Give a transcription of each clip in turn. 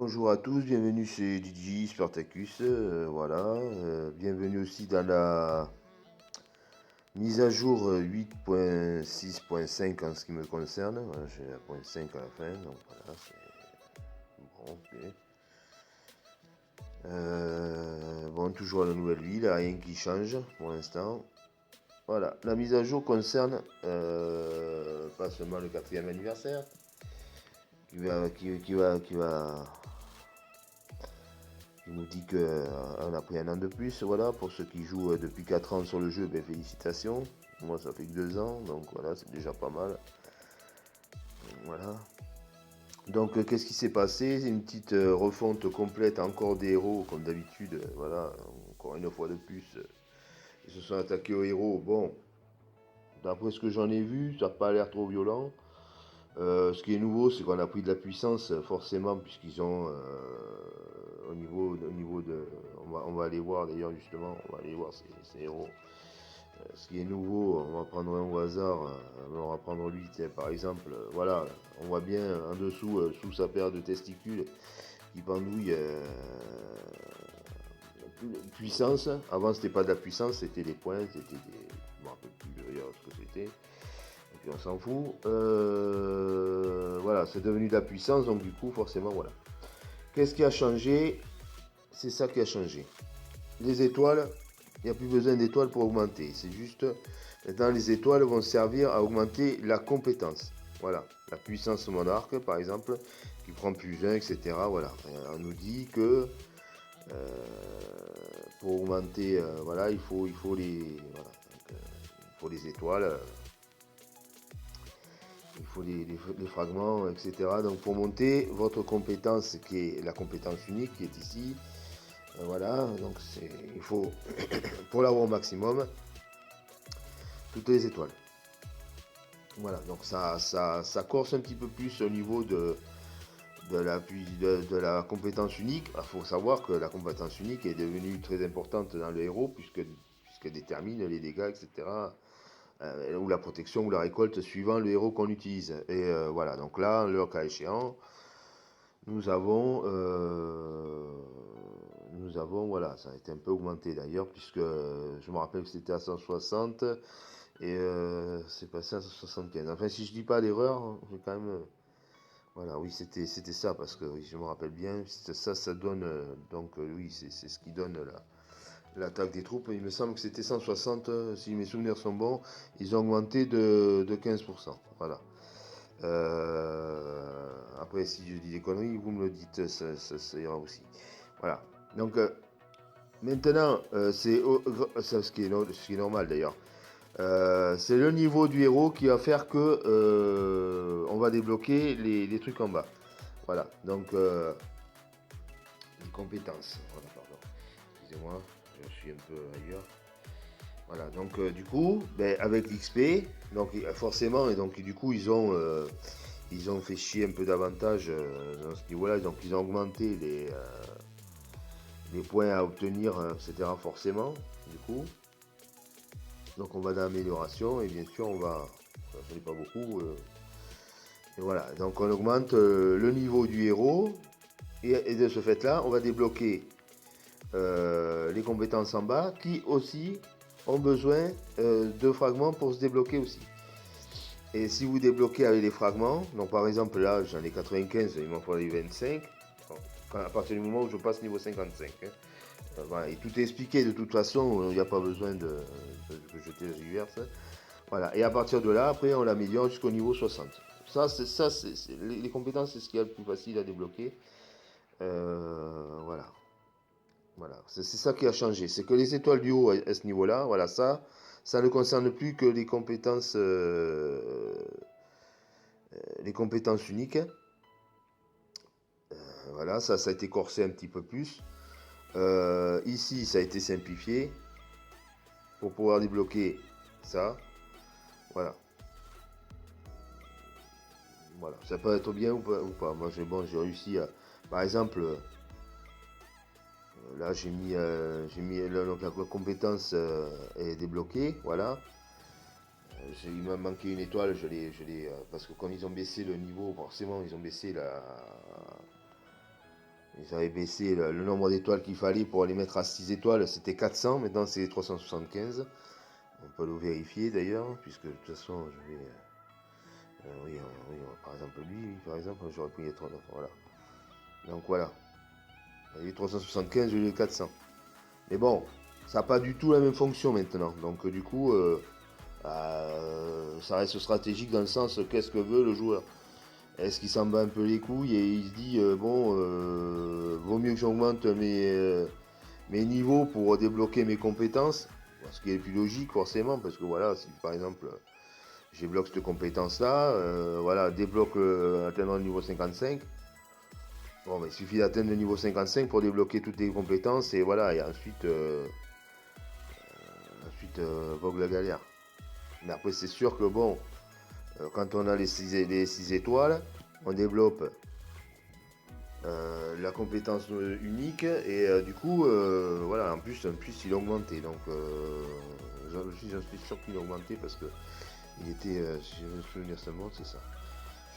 Bonjour à tous, bienvenue chez DJ Spartacus, voilà, bienvenue aussi dans la mise à jour 8.6.5 en ce qui me concerne. Voilà, j'ai la point 5 à la fin, donc voilà, c'est bon, ok. Bon, toujours la nouvelle ville, rien qui change pour l'instant. Voilà, la mise à jour concerne pas seulement le quatrième anniversaire, qui nous dit qu'on a pris un an de plus. Voilà, pour ceux qui jouent depuis 4 ans sur le jeu, ben, félicitations. Moi, ça fait que 2 ans, donc voilà, c'est déjà pas mal. Voilà. Donc, qu'est-ce qui s'est passé? Une petite refonte complète encore des héros, comme d'habitude. Voilà, encore une fois de plus, ils se sont attaqués aux héros. Bon, d'après ce que j'en ai vu, ça n'a pas l'air trop violent. Ce qui est nouveau, c'est qu'on a pris de la puissance, forcément, puisqu'ils ont au niveau de. On va aller voir d'ailleurs, justement, on va aller voir ces héros. Ce qui est nouveau, on va prendre un au hasard, on va prendre lui, tiens, par exemple, voilà, on voit bien en dessous, sous sa paire de testicules, qui pendouille puissance. Avant, c'était pas de la puissance, c'était des points, c'était des. Je me rappelle plus d'ailleurs ce que c'était. Et puis on s'en fout. Voilà, c'est devenu de la puissance, donc du coup, forcément, voilà. Qu'est-ce qui a changé? C'est ça qui a changé. Les étoiles, il n'y a plus besoin d'étoiles pour augmenter. C'est juste, maintenant, les étoiles vont servir à augmenter la compétence. Voilà, la puissance monarque, par exemple, qui prend plus 1, etc. Voilà, on nous dit que euh, pour augmenter, voilà, il faut les étoiles. Il faut les fragments, etc. Donc pour monter votre compétence, qui est la compétence unique, qui est ici, voilà, donc il faut, pour l'avoir au maximum, toutes les étoiles. Voilà, donc ça corse un petit peu plus au niveau de la compétence unique. Il faut savoir que la compétence unique est devenue très importante dans le héros, puisqu'elle détermine les dégâts, etc. Ou la protection ou la récolte suivant le héros qu'on utilise. Et voilà, donc là, le cas échéant, nous avons, voilà, ça a été un peu augmenté d'ailleurs, puisque je me rappelle que c'était à 160 et c'est passé à 175. Enfin, si je dis pas d'erreur, j'ai quand même. Voilà, oui, c'était ça, parce que oui, je me rappelle bien, ça donne. Donc, oui, c'est ce qui donne l'attaque des troupes. Il me semble que c'était 160, si mes souvenirs sont bons, ils ont augmenté de 15%. Voilà. Après, si je dis des conneries, vous me le dites, ça ira aussi. Voilà. Donc, maintenant, ce qui est normal d'ailleurs. C'est le niveau du héros qui va faire que on va débloquer les trucs en bas. Voilà. Donc, les compétences. Voilà, pardon. Excusez-moi, je suis un peu ailleurs. Voilà, donc du coup, ben, avec l'XP, donc forcément, et donc du coup, ils ont fait chier un peu davantage dans ce niveau-là, donc ils ont augmenté les points à obtenir, etc. forcément, du coup. Donc on va dans l'amélioration, et bien sûr, j'en ai pas beaucoup, et voilà, donc on augmente le niveau du héros, et de ce fait-là, on va débloquer les compétences en bas, qui aussi ont besoin de fragments pour se débloquer aussi. Et si vous débloquez avec les fragments, donc par exemple là j'en ai 95, il m'en faut les 25, à partir du moment où je passe niveau 55. Hein. Voilà, et tout est expliqué de toute façon, il n'y a pas besoin de jeter les reverse. Voilà, et à partir de là, après on l'améliore jusqu'au niveau 60. Les compétences, c'est ce qui est le plus facile à débloquer. Voilà. Voilà, c'est ça qui a changé. C'est que les étoiles du haut à ce niveau-là, voilà, ça ne concerne plus que les compétences uniques. Voilà, ça a été corsé un petit peu plus. Ici, ça a été simplifié pour pouvoir débloquer ça. Voilà, voilà. Ça peut être bien ou pas. Moi, j'ai réussi à, par exemple, là, j'ai mis donc, la compétence est débloquée. Voilà. Il m'a manqué une étoile, parce que quand ils ont baissé le niveau, forcément, ils ont baissé Ils avaient baissé le nombre d'étoiles qu'il fallait pour les mettre à 6 étoiles, c'était 400, maintenant c'est 375. On peut le vérifier d'ailleurs, puisque de toute façon, je vais. Oui, oui, par exemple, lui, par exemple, j'aurais pu y être un autre. Voilà. Donc voilà. Il est 375, j'ai eu 400. Mais bon, ça n'a pas du tout la même fonction maintenant. Donc du coup, ça reste stratégique dans le sens qu'est-ce que veut le joueur. Est-ce qu'il s'en bat un peu les couilles et il se dit bon, vaut mieux que j'augmente mes niveaux pour débloquer mes compétences, ce qui est le plus logique forcément, parce que voilà, si par exemple j'ai bloqué cette compétence là, voilà, débloque atteindre le niveau 55. Bon, mais il suffit d'atteindre le niveau 55 pour débloquer toutes les compétences et voilà, et ensuite vogue la galère. Mais après, c'est sûr que bon, quand on a les 6 étoiles, on développe la compétence unique et du coup, voilà, en plus il a augmenté. Donc, j'en suis sûr qu'il a augmenté parce que il était, si je me souviens seulement, c'est ça.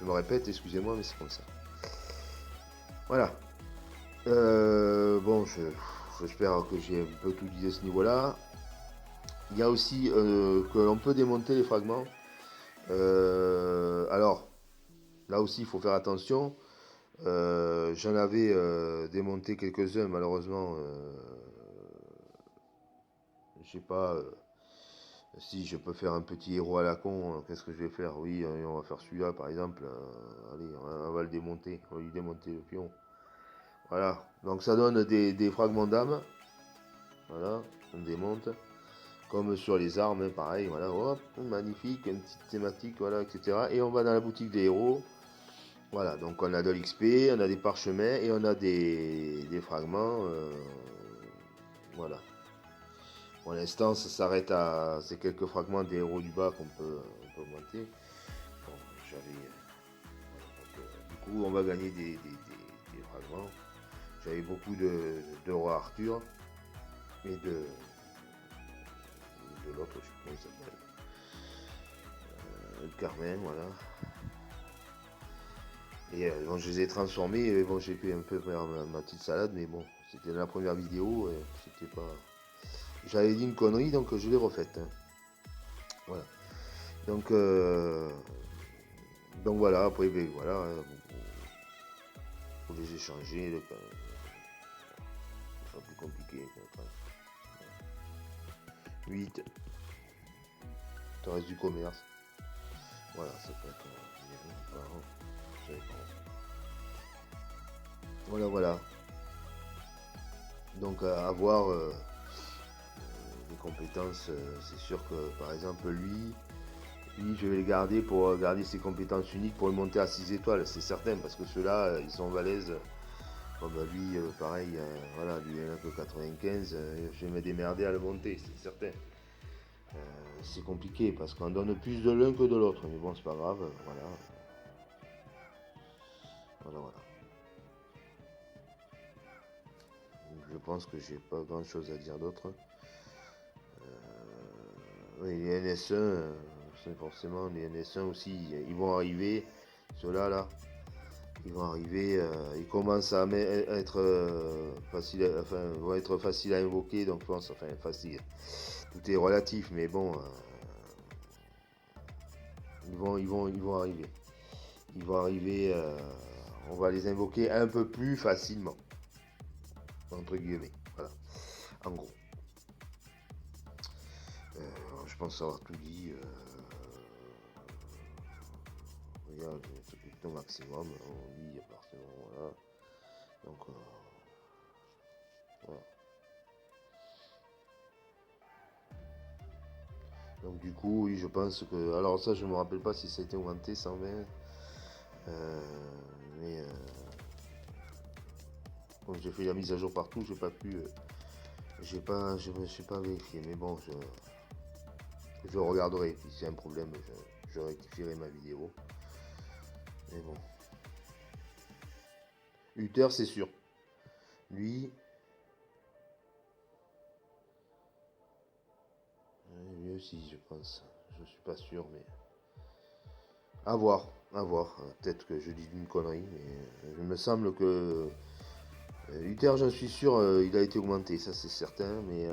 Je me répète, excusez-moi, mais c'est comme ça. Voilà. Bon, j'espère que j'ai un peu tout dit à ce niveau-là. Il y a aussi que l'on peut démonter les fragments. Alors, là aussi, il faut faire attention. J'en avais démonté quelques-uns, malheureusement. Je sais pas si je peux faire un petit héros à la con. Qu'est-ce que je vais faire? Oui, on va faire celui-là, par exemple. Allez, on va le démonter. On va lui démonter le pion. Voilà. Donc, ça donne des fragments d'âme. Voilà, on démonte. Comme sur les armes, hein, pareil, voilà, hop, magnifique, une petite thématique, voilà, etc. Et on va dans la boutique des héros. Voilà, donc on a de l'XP, on a des parchemins et on a des fragments. Voilà. Pour l'instant, ça s'arrête à ces quelques fragments des héros du bas on peut augmenter. Bon, du coup, on va gagner des fragments. J'avais beaucoup de roi Arthur et de l'autre, je sais pas comment il s'appelle. Le Carmen, voilà. Et bon, je les ai transformés, et bon, j'ai fait un peu faire ma petite salade, mais bon, c'était la première vidéo, et c'était pas. J'avais dit une connerie, donc je l'ai refaite. Hein. Voilà. Donc, donc voilà, après, ben, voilà, hein, vous les échanger, c'est plus compliqué. 8, il reste du commerce. Voilà, ça peut être. Voilà, voilà. Donc à voir les compétences, c'est sûr que par exemple lui je vais le garder pour garder ses compétences uniques pour le monter à 6 étoiles, c'est certain, parce que ceux-là ils sont balèzes. Bon, bah, lui pareil, voilà, lui il en a que 95, je vais me démerder à le monter, c'est certain. C'est compliqué parce qu'on donne plus de l'un que de l'autre, mais bon c'est pas grave, voilà. Voilà, voilà. Je pense que j'ai pas grand chose à dire d'autre. Oui, les NS1, c'est forcément les NS1 aussi, ils vont arriver, ceux-là là, ils vont arriver, ils commencent à être faciles, enfin, vont être faciles à invoquer, donc je pense, enfin facile, tout est relatif, mais bon, ils vont arriver, on va les invoquer un peu plus facilement, entre guillemets, voilà, en gros. Je pense avoir tout dit. Regarde, c'est plutôt maximum. On lit à partir de voilà. Donc, voilà. Donc du coup, oui, je pense que. Alors ça, je me rappelle pas si ça a été augmenté 120. Mais comme j'ai fait la mise à jour partout, j'ai pas pu. Je me suis pas vérifié. Mais bon, je regarderai. Si c'est un problème, je rectifierai ma vidéo. Mais bon. Uther, c'est sûr. Lui, lui aussi, je pense. Je suis pas sûr, mais. À voir, à voir. Peut-être que je dis une connerie, mais il me semble que Luther, j'en suis sûr, il a été augmenté, ça c'est certain, mais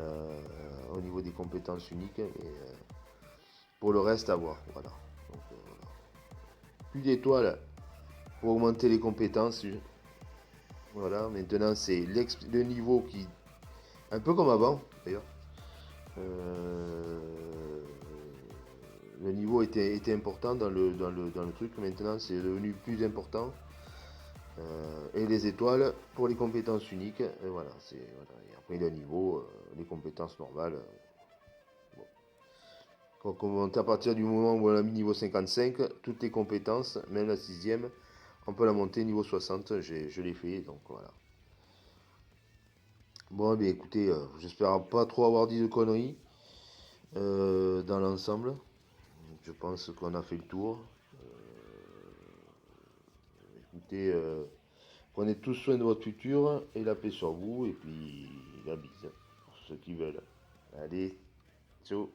au niveau des compétences uniques, mais pour le reste, à voir. Voilà. Donc, voilà. Plus d'étoiles pour augmenter les compétences. Voilà, maintenant c'est le niveau qui. Un peu comme avant, d'ailleurs. Euh, le niveau était important dans le truc, maintenant c'est devenu plus important. Et les étoiles pour les compétences uniques. Et voilà, voilà. Et après le niveau, les compétences normales. Bon. Donc on monte à partir du moment où on a mis niveau 55, toutes les compétences, même la sixième, on peut la monter niveau 60. Je l'ai fait, donc voilà. Bon, eh bien écoutez, j'espère pas trop avoir dit de conneries dans l'ensemble. Je pense qu'on a fait le tour. Écoutez, prenez tous soin de votre futur et la paix sur vous. Et puis la bise pour ceux qui veulent. Allez, ciao.